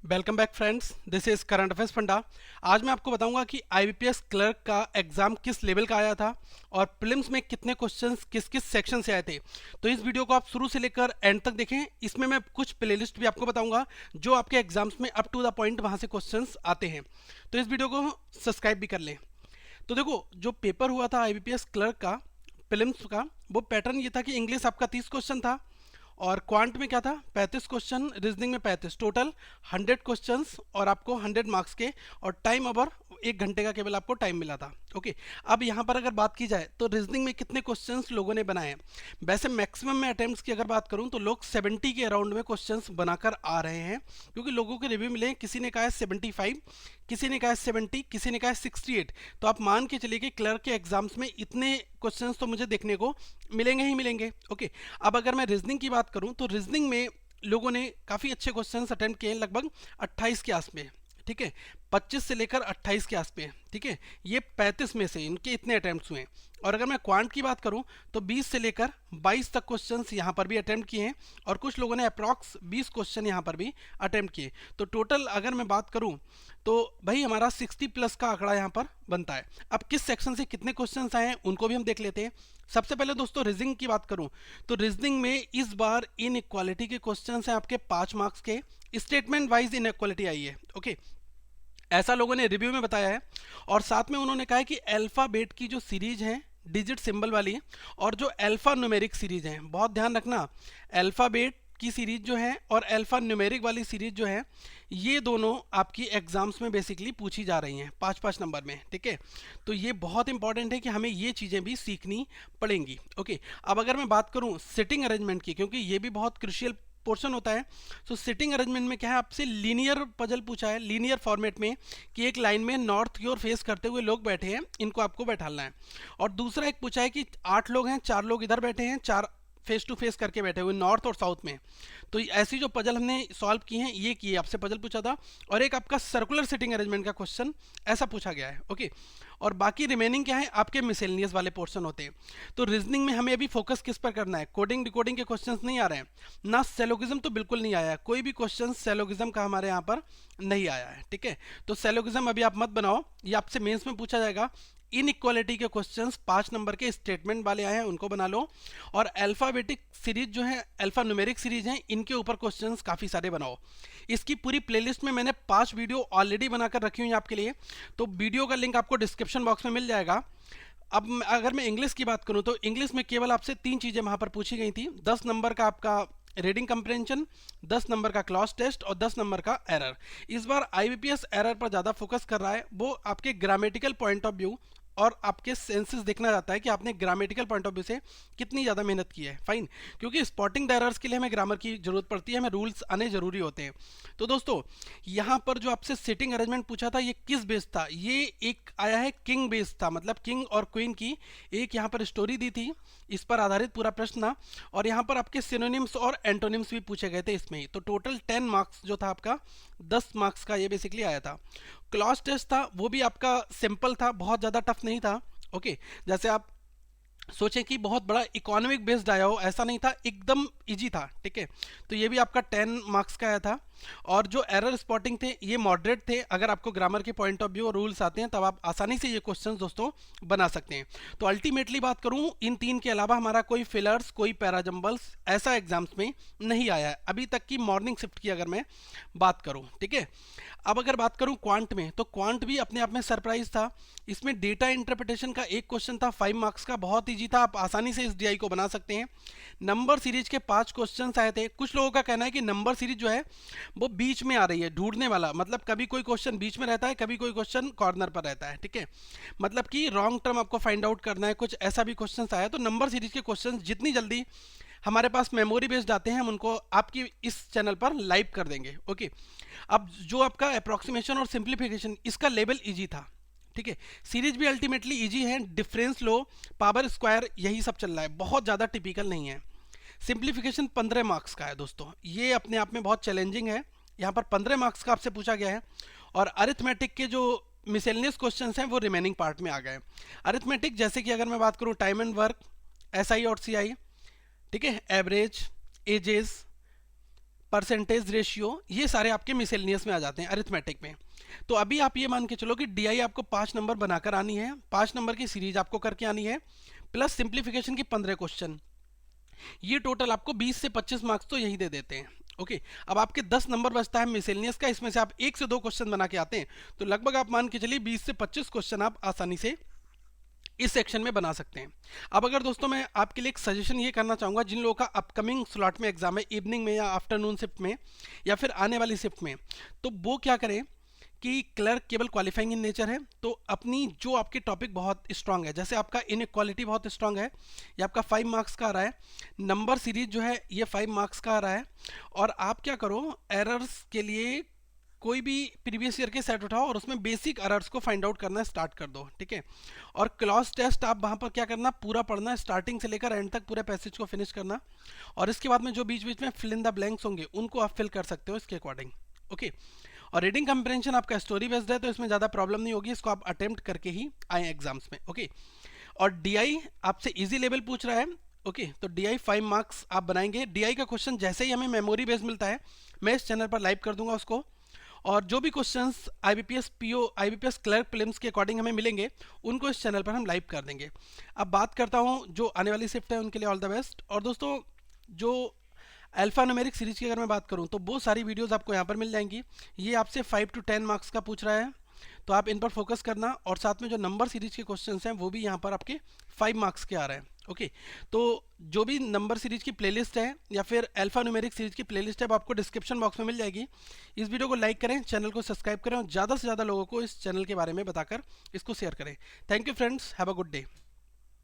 Welcome back friends, this is current affairs funda. आज मैं आपको बताऊंगा कि आईबीपीएस क्लर्क का एग्जाम किस लेवल का आया था और प्रीलिम्स में कितने क्वेश्चंस किस किस सेक्शन से आए थे। तो इस वीडियो को आप शुरू से लेकर एंड तक देखें। इसमें मैं कुछ प्लेलिस्ट भी आपको बताऊंगा जो आपके एग्जाम्स में अप टू द पॉइंट वहां से क्वेश्चंस आते हैं। तो इस वीडियो को सब्सक्राइब भी कर लें। तो देखो, जो पेपर हुआ था आईबीपीएस क्लर्क का प्रीलिम्स का, वो पैटर्न ये था कि इंग्लिश आपका 30 क्वेश्चन था और क्वांट में क्या था 35 क्वेश्चन, रीजनिंग में 35, टोटल 100 क्वेश्चंस और आपको 100 मार्क्स के, और टाइम ओवर 1 घंटे का केवल आपको टाइम मिला था। ओके, अब यहाँ पर अगर बात की जाए तो रीजनिंग में कितने क्वेश्चंस लोगों ने बनाए हैं। वैसे मैक्सिमम में अटेम्प्ट्स की अगर बात करूँ तो लोग 70 के अराउंड में क्वेश्चंस बनाकर आ रहे हैं, क्योंकि लोगों के रिव्यू मिले हैं। किसी ने कहा है 75, किसी ने कहा है 70, किसी ने कहा है 68। तो आप मान के चलिए कि क्लर्क के एग्जाम्स में इतने क्वेश्चंस तो मुझे देखने को मिलेंगे ही मिलेंगे। ओके, अब अगर मैं रीजनिंग की बात करूं तो रीजनिंग में लोगों ने काफ़ी अच्छे क्वेश्चंस अटेम्प्ट किए हैं, लगभग 28 के आस में। ठीक है, 25 से लेकर 28 के आस में। ठीक है, ये 35 में से इनके इतने अटेम्प्ट्स हुए हैं। और अगर मैं क्वांट की बात करूं तो 20 से लेकर 22 तक क्वेश्चंस यहां पर भी अटेम्प्ट किए हैं, और कुछ लोगों ने अप्रॉक्स 20 क्वेश्चन यहां पर भी अटेम्प्ट किए। तो टोटल अगर मैं बात करूं तो भाई हमारा 60 प्लस का आंकड़ा यहां पर बनता है। अब किस सेक्शन से कितने क्वेश्चंस आए हैं उनको भी हम देख लेते हैं। सबसे पहले दोस्तों रीजनिंग की बात करूं तो रीजनिंग में इस बार इन इक्वालिटी के क्वेश्चंस हैं आपके 5 मार्क्स के। स्टेटमेंट वाइज इन इक्वालिटी आई है। ओके, ऐसा लोगों ने रिव्यू में बताया है। और साथ में उन्होंने कहा है कि अल्फाबेट की जो सीरीज है डिजिट सिंबल वाली, और जो अल्फा न्यूमेरिक सीरीज है, बहुत ध्यान रखना, अल्फाबेट की सीरीज जो है और अल्फा न्यूमेरिक वाली सीरीज जो है, ये दोनों आपकी एग्जाम्स में बेसिकली पूछी जा रही हैं 5-5 नंबर में। ठीक है, तो ये बहुत इंपॉर्टेंट है कि हमें ये चीज़ें भी सीखनी पड़ेंगी। ओके, अब अगर मैं बात करूं सिटिंग अरेंजमेंट की, क्योंकि ये भी बहुत क्रुशियल पोर्शन होता है। सो सिटिंग अरेंजमेंट में क्या है, आपसे लीनियर पजल पूछा है, लीनियर फॉर्मेट में, कि एक लाइन में नॉर्थ की ओर फेस करते हुए लोग बैठे हैं, इनको आपको बैठाना है। और दूसरा एक पूछा है कि 8 लोग हैं, 4 लोग इधर बैठे हैं, 4 फेस टू फेस करके बैठे हुए नॉर्थ और साउथ में। तो ऐसी जो पजल हमने सॉल्व की हैं, ये की आपसे पजल पूछा था। और एक आपका सर्कुलर सिटिंग अरेंजमेंट का क्वेश्चन ऐसा पूछा गया है। ओके, और बाकी रिमेनिंग क्या है, आपके मिसेलिनियस वाले पोर्शन होते हैं। तो रीजनिंग में हमें अभी फोकस किस पर करना है, कोडिंग डिकोडिंग के क्वेश्चंस नहीं आ रहे हैं ना, सेलोगिज्म तो बिल्कुल नहीं आया है, कोई भी क्वेश्चन सेलोगिज्म का हमारे यहाँ पर नहीं आया है। ठीक है, तो सेलोगिज्म अभी आप मत बनाओ, ये आपसे मेंस में पूछा जाएगा। इन इक्वालिटी के क्वेश्चंस 5 नंबर के स्टेटमेंट वाले आए हैं, उनको बना लो। और अल्फाबेटिक सीरीज जो है, अल्फा न्यूमेरिक सीरीज है, इनके ऊपर क्वेश्चंस काफ़ी सारे बनाओ। इसकी पूरी प्लेलिस्ट में मैंने 5 वीडियो ऑलरेडी बनाकर रखी हुई है आपके लिए, तो वीडियो का लिंक आपको डिस्क्रिप्शन बॉक्स में मिल जाएगा। अब अगर मैं इंग्लिश की बात करूं तो इंग्लिश में केवल आपसे 3 चीज़ें वहां पर पूछी गई थी। 10 नंबर का आपका रीडिंग कंप्रेंशन, 10 नंबर का क्लॉज टेस्ट और 10 नंबर का एरर। इस बार आईबीपीएस एरर पर ज़्यादा फोकस कर रहा है, वो आपके ग्रामेटिकल पॉइंट ऑफ व्यू और आपके सेंसेस देखना चाहता है कि आपने ग्रामेटिकल पॉइंट ऑफ व्यू से कितनी ज़्यादा मेहनत की है। फाइन, क्योंकि स्पॉटिंग द एरर्स के लिए हमें ग्रामर की जरूरत पड़ती है, हमें रूल्स आने जरूरी होते हैं। तो दोस्तों, यहाँ पर जो आपसे सिटिंग अरेंजमेंट पूछा था, ये किस बेस था, ये एक आया है किंग बेस था, मतलब किंग और क्वीन की एक यहाँ पर स्टोरी दी थी, इस पर आधारित पूरा प्रश्न था। और यहाँ पर आपके सिनोनिम्स और एंटोनिम्स भी पूछे गए थे इसमें ही। तो टोटल 10 मार्क्स जो था आपका, 10 मार्क्स का ये बेसिकली आया था। क्लॉज टेस्ट था, वो भी आपका सिंपल था, बहुत ज़्यादा टफ नहीं था। ओके, जैसे आप सोचें कि बहुत बड़ा इकोनॉमिक बेस्ड आया हो, ऐसा नहीं था, एकदम इजी था। ठीक है, तो ये भी आपका 10 मार्क्स का आया था। और जो एरर स्पॉटिंग थे, ये मॉडरेट थे। अगर आपको ग्रामर के पॉइंट ऑफ व्यू और रूल्स आते हैं तब आप आसानी से ये क्वेश्चंस दोस्तों बना सकते हैं। तो अल्टीमेटली बात करूं, इन 3 के अलावा हमारा कोई फिलर्स, कोई पैराजम्बल्स ऐसा एग्जाम्स में नहीं आया है अभी तक की मॉर्निंग शिफ्ट की अगर मैं बात करूं। ठीक है, अब अगर बात करूं क्वांट में, तो क्वांट भी अपने आप में सरप्राइज था। इसमें डेटा इंटरप्रिटेशन का एक क्वेश्चन था 5 मार्क्स का, बहुत ईजी था, आप आसानी से इस डीआई को बना सकते हैं। नंबर सीरीज के 5 क्वेश्चन आए थे। कुछ लोगों का कहना है कि नंबर सीरीज जो है वो बीच में आ रही है, ढूंढने वाला, मतलब कभी कोई क्वेश्चन बीच में रहता है, कभी कोई क्वेश्चन कॉर्नर पर रहता है। ठीक है, मतलब कि रॉन्ग टर्म आपको फाइंड आउट करना है, कुछ ऐसा भी क्वेश्चन आया। तो नंबर सीरीज के क्वेश्चन जितनी जल्दी हमारे पास मेमोरी बेस्ड आते हैं, हम उनको आपकी इस चैनल पर लाइव कर देंगे। ओके, अब जो आपका अप्रोक्सीमेशन और सिंप्लीफिकेशन, इसका लेवल इजी था। ठीक है, सीरीज भी अल्टीमेटली इजी है, डिफरेंस लो, पावर स्क्वायर, यही सब चल रहा है, बहुत ज़्यादा टिपिकल नहीं है। सिंप्लीफिकेशन 15 मार्क्स का है दोस्तों, ये अपने आप में बहुत चैलेंजिंग है। यहाँ पर 15 मार्क्स का आपसे पूछा गया है। और अरिथमेटिक के जो मिसेलिनियस क्वेश्चंस हैं वो रिमेनिंग पार्ट में आ गए। अरिथमेटिक जैसे कि अगर मैं बात करूँ, टाइम एंड वर्क, एसआई और सीआई, ठीक है, एवरेज, एजेस, परसेंटेज रेशियो, ये सारे आपके मिसलेनियस में आ जाते हैं अरिथमेटिक में। तो अभी आप ये मान के चलो कि डीआई आपको 5 नंबर बनाकर आनी है, 5 नंबर की सीरीज आपको करके आनी है, प्लस सिंप्लीफिकेशन की 15 क्वेश्चन। ये टोटल आपको 20 से 25 मार्क्स तो यही दे देते हैं। ओके, अब आपके 10 नंबर बचता है मिसलेनियस का, इसमें से आप 1 से 2 क्वेश्चन बना के आते हैं, तो लगभग आप मान के चलिए 20 से 25 क्वेश्चन आप आसानी से इस सेक्शन में बना सकते हैं। अब अगर दोस्तों मैं आपके लिए एक सजेशन ये करना चाहूँगा, जिन लोगों का अपकमिंग स्लॉट में एग्जाम है, इवनिंग में या आफ्टरनून शिफ्ट में या फिर आने वाली शिफ्ट में, तो वो क्या करें कि क्लर्क केवल क्वालिफाइंग इन नेचर है, तो अपनी जो आपके टॉपिक बहुत स्ट्रांग है, जैसे आपका इनइक्वालिटी बहुत स्ट्रांग है, ये आपका 5 मार्क्स का आ रहा है, नंबर सीरीज जो है ये 5 मार्क्स का आ रहा है, और आप क्या करो, एरर्स के लिए कोई भी प्रीवियस ईयर के सेट उठाओ और उसमें बेसिक एरर्स को फाइंड आउट करना स्टार्ट कर दो, ठीक है। और क्लॉज टेस्ट आप वहाँ पर क्या करना, पूरा पढ़ना, स्टार्टिंग से लेकर एंड तक पूरे पैसेज को फिनिश करना, और इसके बाद में जो बीच बीच में फिल इन द ब्लैंक्स होंगे उनको आप फिल कर सकते हो इसके अकॉर्डिंग। ओके, और रीडिंग कंप्रेंशन आपका स्टोरी बेस्ड है, तो इसमें ज़्यादा प्रॉब्लम नहीं होगी, इसको आप अटेम्प्ट करके ही आए एग्जाम्स में। ओके, और डीआई आपसे इजी लेवल पूछ रहा है। ओके, तो डीआई 5 मार्क्स आप बनाएंगे। डीआई का क्वेश्चन जैसे ही हमें मेमोरी बेस्ड मिलता है, मैं इस चैनल पर लाइव कर दूंगा उसको, और जो भी questions IBPS PO IBPS clerk prelims के अकॉर्डिंग हमें मिलेंगे उनको इस चैनल पर हम लाइव कर देंगे। अब बात करता हूँ जो आने वाली शिफ्ट है उनके लिए ऑल द बेस्ट। और दोस्तों, जो अल्फा न्यूमेरिक सीरीज की अगर मैं बात करूं तो वो सारी वीडियोस आपको यहाँ पर मिल जाएंगी। ये आपसे 5 to 10 मार्क्स का पूछ रहा है, तो आप इन पर फोकस करना, और साथ में जो नंबर सीरीज के क्वेश्चंस हैं वो भी यहाँ पर आपके 5 मार्क्स के आ रहे हैं। ओके, तो जो भी नंबर सीरीज की प्लेलिस्ट है या फिर अल्फा न्यूमेरिक सीरीज की प्लेलिस्ट है वो आपको डिस्क्रिप्शन बॉक्स में मिल जाएगी। इस वीडियो को लाइक करें, चैनल को सब्सक्राइब करें, और ज़्यादा से ज़्यादा लोगों को इस चैनल के बारे में बताकर इसको शेयर करें। Thank you friends, have a good day.